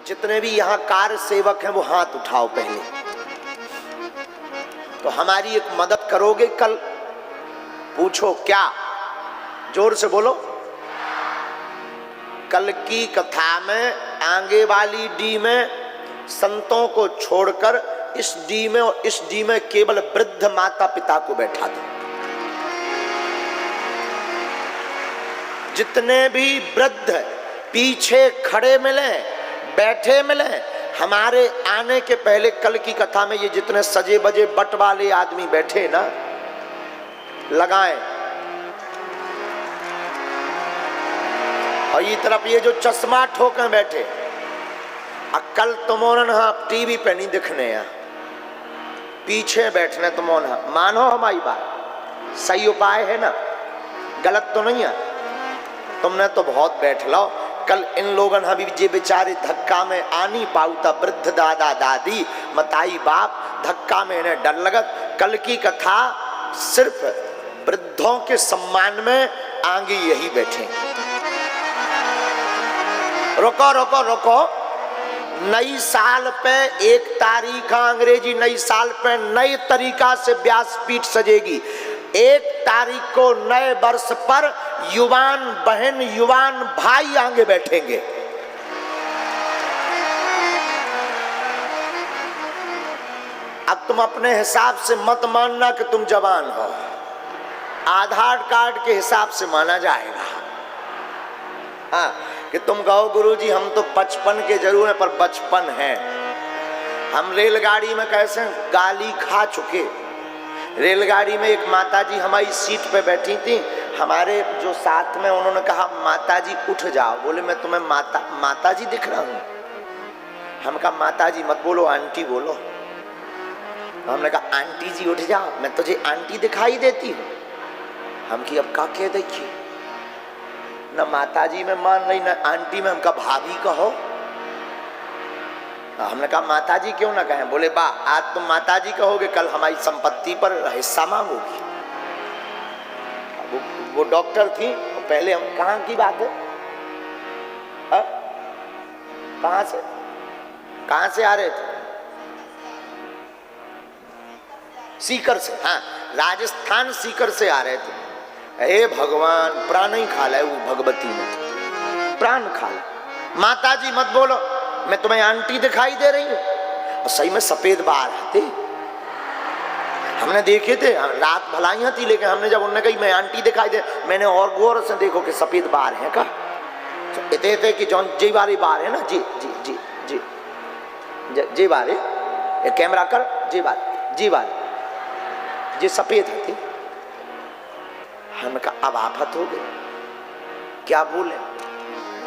जितने भी यहाँ कार्य सेवक हैं वो हाथ उठाओ पहले। तो हमारी एक मदद करोगे कल? पूछो क्या? जोर से बोलो। कल की कथा में आगे वाली डी में संतों को छोड़कर इस डी में और इस डी में केवल वृद्ध माता पिता को बैठा दो। जितने भी वृद्ध पीछे खड़े मिले, बैठे मिले, हमारे आने के पहले कल की कथा में ये जितने सजे बजे बट वाले आदमी बैठे ना, लगाएं। और ये तरफ ये जो चश्मा ठोके बैठे, कल तुमोन हाँ टीवी पे नहीं दिखने हैं, पीछे बैठने तुमोन। हाँ मानो हमारी बात, सही उपाय है ना, गलत तो नहीं है। तुमने तो बहुत बैठ लो। कल इन लोगन अभी जे बेचारे धक्का में आनी पाऊता, वृद्ध दादा दादी मताई बाप, धक्का में इन्हें डर लगत। कल की कथा सिर्फ वृद्धों के सम्मान में आगे यही बैठे। रुको रुको रुको, नई साल पे 1 तारीख अंग्रेजी नई साल पे नए तरीका से व्यासपीठ सजेगी। 1 तारीख को नए वर्ष पर युवान बहन युवान भाई आगे बैठेंगे। अब तुम अपने हिसाब से मत मानना कि तुम जवान हो, आधार कार्ड के हिसाब से माना जाएगा। हाँ कि तुम कहो गुरुजी हम तो 55 के जरूर हैं, पर बचपन है। हम रेलगाड़ी में कैसे गाली खा चुके। रेलगाड़ी में एक माताजी हमारी सीट पे बैठी थी, हमारे जो साथ में, उन्होंने कहा माताजी उठ जाओ। बोले मैं तुम्हें माताजी दिख रहा हूँ? हम कहा माताजी मत बोलो, आंटी बोलो। हमने कहा आंटी जी उठ जाओ, मैं तुझे आंटी दिखाई देती हूँ। हम की अब का कह देखिए, न माताजी में मान रही न आंटी में। हमका भाभी कहो। हमने कहा माताजी क्यों ना कहें? बोले बा आज तुम माताजी कहोगे, कल हमारी संपत्ति पर हिस्सा मांगोगी। वो डॉक्टर थी पहले। हम कहाँ की बात है? कहाँ से आ रहे थे? सीकर से। हाँ राजस्थान सीकर से आ रहे थे। हे भगवान, प्राण ही खा ला वो भगवती ने, प्राण खा ला। माताजी मत बोलो, मैं तुम्हें आंटी दिखाई दे रही हूँ। और सही में सफेद बाल थे, हमने देखे थे। रात भलाइयाँ थी, लेकिन हमने जब उन्होंने कही मैं आंटी दिखाई दे, मैंने और गौर से देखो कि सफेद बाल हैं का। तो इतने थे कि जौन जी वाले बाल है ना, जी जी जी जी जी वाले, ये कैमरा कर, जी वाले जी सफेद थे। हमने कहा अब आफत हो गई, क्या बोले?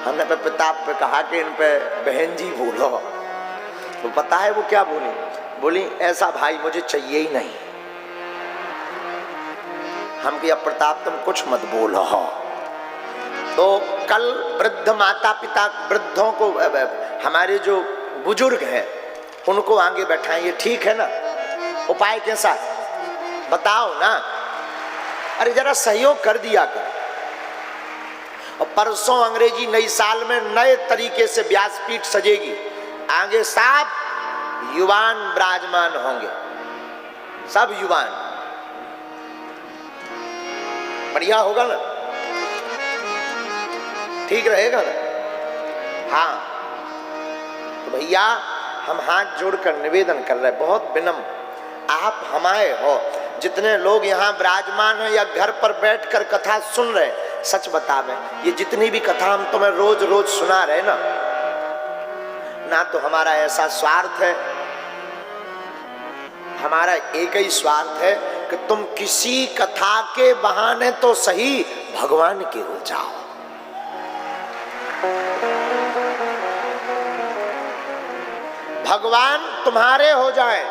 हमने पे पिता पे कहा कि इन पे बहन जी बोलो। तो पता है वो क्या बोली? बोली ऐसा भाई मुझे चाहिए ही नहीं। हम कि अब प्रताप तुम कुछ मत बोलो। तो कल वृद्ध माता पिता, वृद्धों को, हमारे जो बुजुर्ग हैं उनको आगे बैठाएंगे, ठीक है ना? उपाय कैसा बताओ ना? अरे जरा सहयोग कर दिया कर। और परसों अंग्रेजी नई साल में नए तरीके से व्यासपीठ सजेगी। आगे सब युवान विराजमान होंगे, सब युवान। बढ़िया होगा ना? ठीक रहेगा ना? हाँ तो भैया हम हाथ जोड़कर निवेदन कर रहे हैं, बहुत विनम्र। आप हमारे हो, जितने लोग यहाँ विराजमान हैं या घर पर बैठकर कथा सुन रहे, सच बतावे, ये जितनी भी कथा हम तुम्हें रोज रोज सुना रहे ना तो हमारा ऐसा स्वार्थ है, हमारा एक ही स्वार्थ है कि तुम किसी कथा के बहाने तो सही भगवान के हो जाओ। भगवान तुम्हारे हो जाए।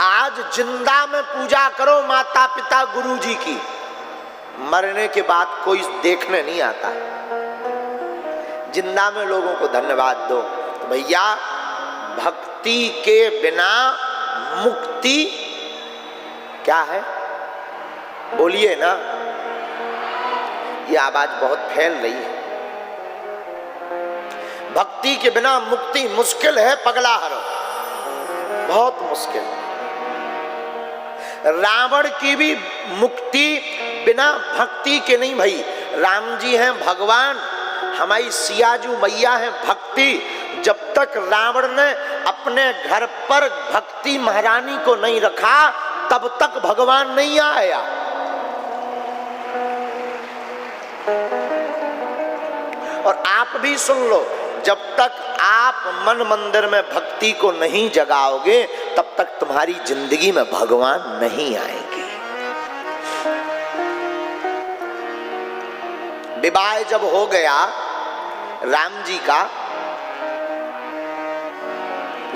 आज जिंदा में पूजा करो माता पिता गुरु जी की, मरने के बाद कोई देखने नहीं आता। जिंदा में लोगों को धन्यवाद दो। तो भैया भक्ति के बिना मुक्ति क्या है? बोलिए ना, ये आवाज बहुत फैल रही है। भक्ति के बिना मुक्ति मुश्किल है पगला हरो, बहुत मुश्किल। रावण की भी मुक्ति बिना भक्ति के नहीं भई। राम जी हैं भगवान, हमारी सियाजू मैया है भक्ति। जब तक रावण ने अपने घर पर भक्ति महारानी को नहीं रखा तब तक भगवान नहीं आया। और आप भी सुन लो, जब तक आप मन मंदिर में भक्ति को नहीं जगाओगे तब तक तुम्हारी जिंदगी में भगवान नहीं आएंगे। विवाह जब हो गया राम जी का,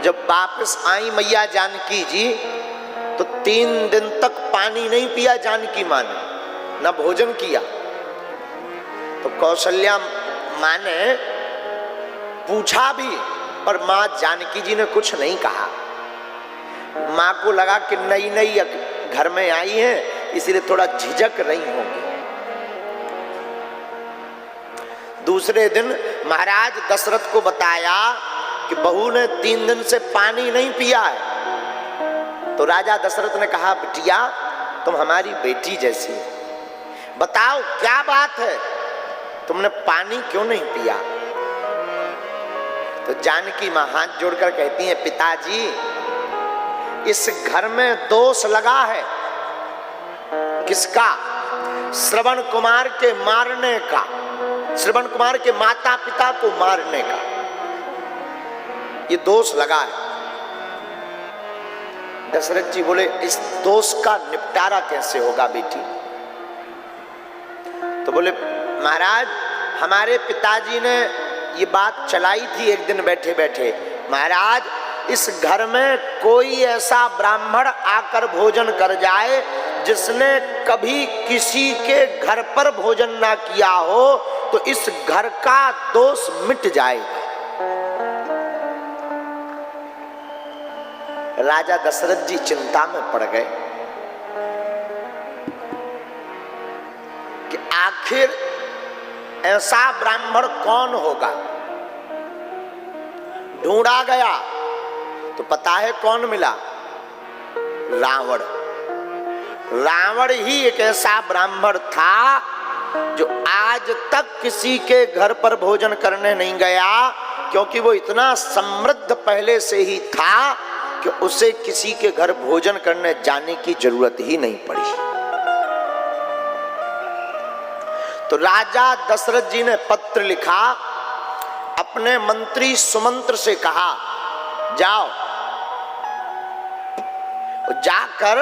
जब वापस आई मैया जानकी जी तो 3 दिन तक पानी नहीं पिया जानकी माँ ने, न भोजन किया। तो कौशल्या माँ ने पूछा भी, पर माँ जानकी जी ने कुछ नहीं कहा। माँ को लगा कि नई नई घर में आई है इसलिए थोड़ा झिझक रही होंगी। दूसरे दिन महाराज दशरथ को बताया कि बहू ने 3 दिन से पानी नहीं पिया है। तो राजा दशरथ ने कहा, बिटिया तुम हमारी बेटी जैसी हो, बताओ क्या बात है, तुमने पानी क्यों नहीं पिया। तो जानकी मां हाथ जोड़कर कहती हैं, पिताजी इस घर में दोष लगा है। किसका? श्रवण कुमार के मारने का, श्रवण कुमार के माता पिता को मारने का ये दोष लगा है। दशरथ जी बोले, इस दोष का निपटारा कैसे होगा बेटी? तो बोले, महाराज हमारे पिताजी ने ये बात चलाई थी एक दिन बैठे बैठे, महाराज इस घर में कोई ऐसा ब्राह्मण आकर भोजन कर जाए जिसने कभी किसी के घर पर भोजन ना किया हो तो इस घर का दोष मिट जाएगा। राजा दशरथ जी चिंता में पड़ गए कि आखिर ऐसा ब्राह्मण कौन होगा। ढूंढा गया तो पता है कौन मिला? रावण। रावण ही एक ऐसा ब्राह्मण था जो आज तक किसी के घर पर भोजन करने नहीं गया, क्योंकि वो इतना समृद्ध पहले से ही था कि उसे किसी के घर भोजन करने जाने की जरूरत ही नहीं पड़ी। तो राजा दशरथ जी ने पत्र लिखा, अपने मंत्री सुमंत्र से कहा, जाओ जाकर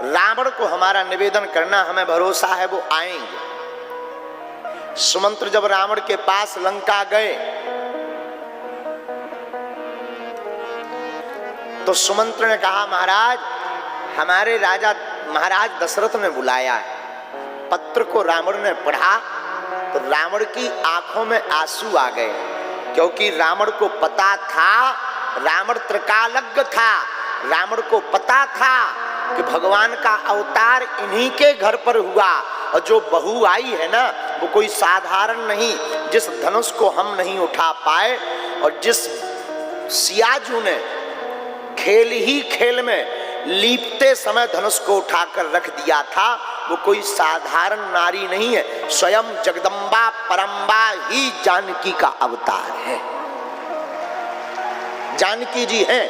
रावण को हमारा निवेदन करना, हमें भरोसा है वो आएंगे। सुमंत्र जब रावण के पास लंका गए तो सुमंत्र ने कहा, महाराज हमारे राजा महाराज दशरथ ने बुलाया है। पत्र को रावण ने पढ़ा तो रावण की आंखों में आंसू आ गए, क्योंकि रावण को पता था, रावण त्रिकालज्ञ था, रावण को पता था कि भगवान का अवतार इन्हीं के घर पर हुआ और जो बहू आई है ना वो कोई साधारण नहीं, जिस धनुष को हम नहीं उठा पाए और जिस सियाजू ने खेल ही खेल में लीपते समय धनुष को उठाकर रख दिया था, वो कोई साधारण नारी नहीं है, स्वयं जगदम्बा परम्बा ही जानकी का अवतार है। जानकी जी हैं।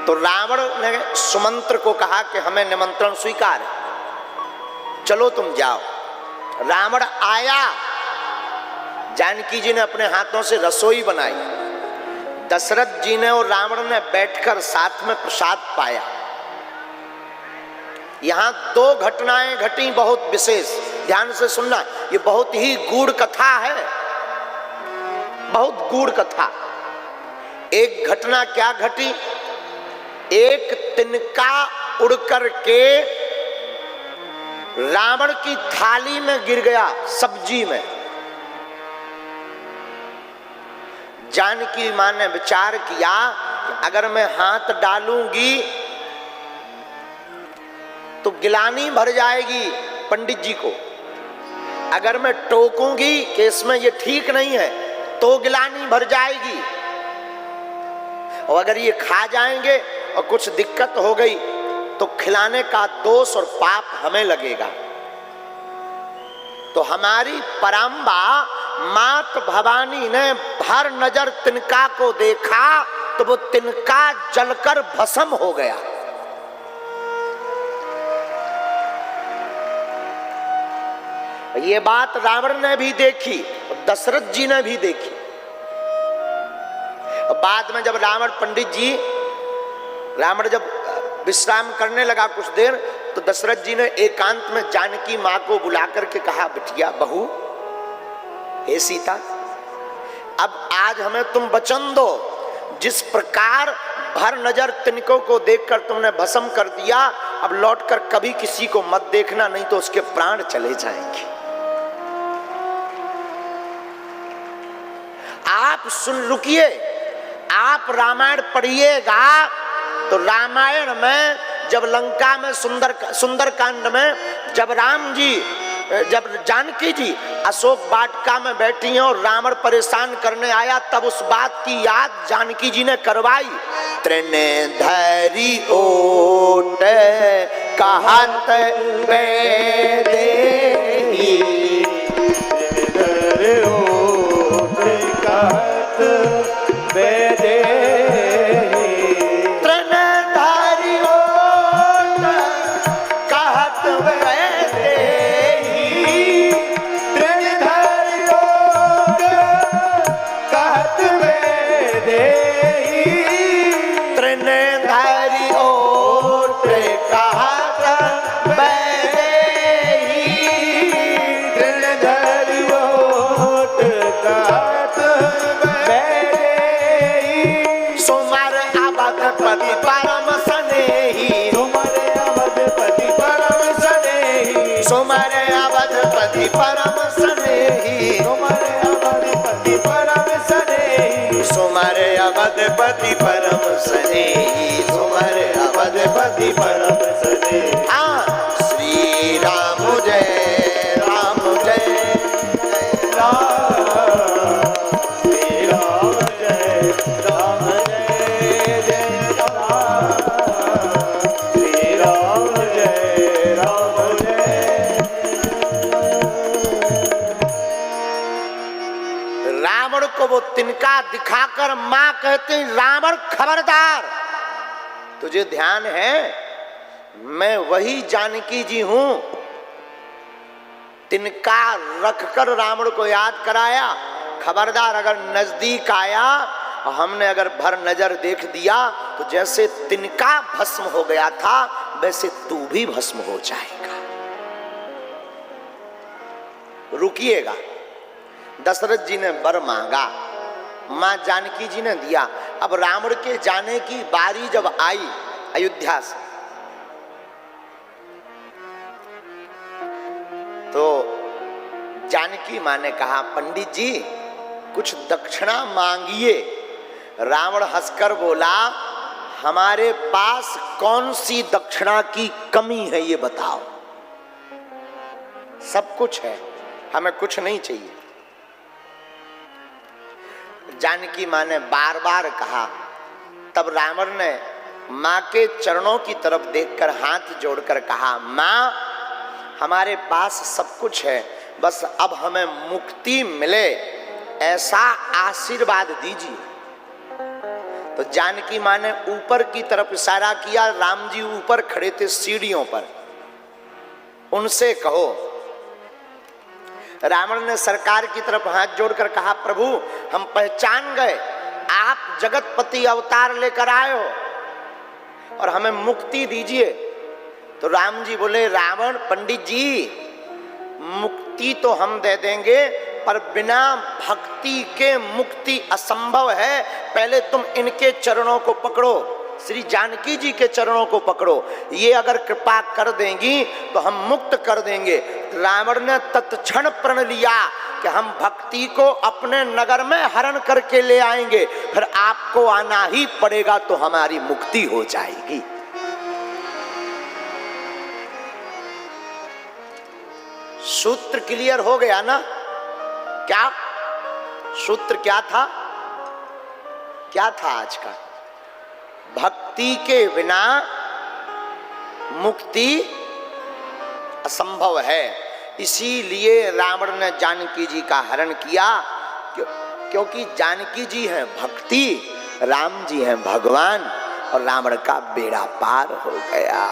तो रावण ने सुमंत्र को कहा कि हमें निमंत्रण स्वीकार है, चलो तुम जाओ। रावण आया, जानकी जी ने अपने हाथों से रसोई बनाई, दशरथ जी ने और रावण ने बैठकर साथ में प्रसाद पाया। यहां 2 घटनाएं घटी बहुत विशेष, ध्यान से सुनना, ये बहुत ही गूढ़ कथा है, बहुत गूढ़ कथा। एक घटना क्या घटी? एक तिनका उड़ करके रावण की थाली में गिर गया, सब्जी में। जानकी मां ने विचार किया कि अगर मैं हाथ डालूंगी तो गिलानी भर जाएगी पंडित जी को, अगर मैं टोकूंगी कि इसमें ये ठीक नहीं है तो गिलानी भर जाएगी, और अगर ये खा जाएंगे और कुछ दिक्कत हो गई तो खिलाने का दोष और पाप हमें लगेगा। तो हमारी परम्बा मात भवानी ने भर नजर तिनका को देखा तो वो तिनका जलकर भस्म हो गया। ये बात रावण ने भी देखी, दशरथ जी ने भी देखी। बाद में जब रावण जब विश्राम करने लगा कुछ देर, तो दशरथ जी ने एकांत में जानकी मां को बुला करके कहा, बिटिया बहू, हे सीता, अब आज हमें तुम वचन दो, जिस प्रकार भर नजर तिनकों को देखकर तुमने भस्म कर दिया, अब लौटकर कभी किसी को मत देखना, नहीं तो उसके प्राण चले जाएंगे। आप रुकिए, आप रामायण पढ़िएगा तो रामायण में जब लंका में सुंदरकांड में जब जानकी जी अशोक वाटिका में बैठी हैं और रावण परेशान करने आया, तब उस बात की याद जानकी जी ने करवाई। त्रिनेधरी ओट कहत बेदेही, परम स्नेही, सुमरे अवधपति परम स्नेही, सुमरे अवधपति परम स्नेही। हाँ, श्री राम जय राम जय जय राम, श्री राम जय राम जय जय राम, श्री राम जय राम जय। रावण को वो तिनका दिखाकर मां कहती, रावण खबरदार, तुझे ध्यान है मैं वही जानकी जी हूं। तिनका रखकर रावण को याद कराया, खबरदार अगर नजदीक आया और हमने अगर भर नजर देख दिया तो जैसे तिनका भस्म हो गया था वैसे तू भी भस्म हो जाएगा। रुकिएगा। दशरथ जी ने वर मांगा, मां जानकी जी ने दिया। अब रावण के जाने की बारी जब आई अयोध्या से, तो जानकी मां ने कहा, पंडित जी कुछ दक्षिणा मांगिए। रावण हंसकर बोला, हमारे पास कौन सी दक्षिणा की कमी है ये बताओ, सब कुछ है, हमें कुछ नहीं चाहिए। जानकी मां ने बार बार कहा। तब रावण ने मां के चरणों की तरफ देखकर हाथ जोड़कर कहा, मां हमारे पास सब कुछ है, बस अब हमें मुक्ति मिले ऐसा आशीर्वाद दीजिए। तो जानकी मां ने ऊपर की तरफ इशारा किया। राम जी ऊपर खड़े थे सीढ़ियों पर, उनसे कहो। रावण ने सरकार की तरफ हाथ जोड़कर कहा, प्रभु हम पहचान गए, आप जगतपति अवतार लेकर आए हो और हमें मुक्ति दीजिए। तो राम जी बोले, रावण पंडित जी मुक्ति तो हम दे देंगे, पर बिना भक्ति के मुक्ति असंभव है। पहले तुम इनके चरणों को पकड़ो, श्री जानकी जी के चरणों को पकड़ो, ये अगर कृपा कर देंगी तो हम मुक्त कर देंगे। रावण ने तत्क्षण प्रण लिया कि हम भक्ति को अपने नगर में हरण करके ले आएंगे, फिर आपको आना ही पड़ेगा तो हमारी मुक्ति हो जाएगी। सूत्र क्लियर हो गया ना? क्या सूत्र क्या था? क्या था आज का? भक्ति के बिना मुक्ति असंभव है। इसीलिए रावण ने जानकी जी का हरण किया, क्योंकि जानकी जी हैं भक्ति, राम जी हैं भगवान, और रावण का बेड़ा पार हो गया।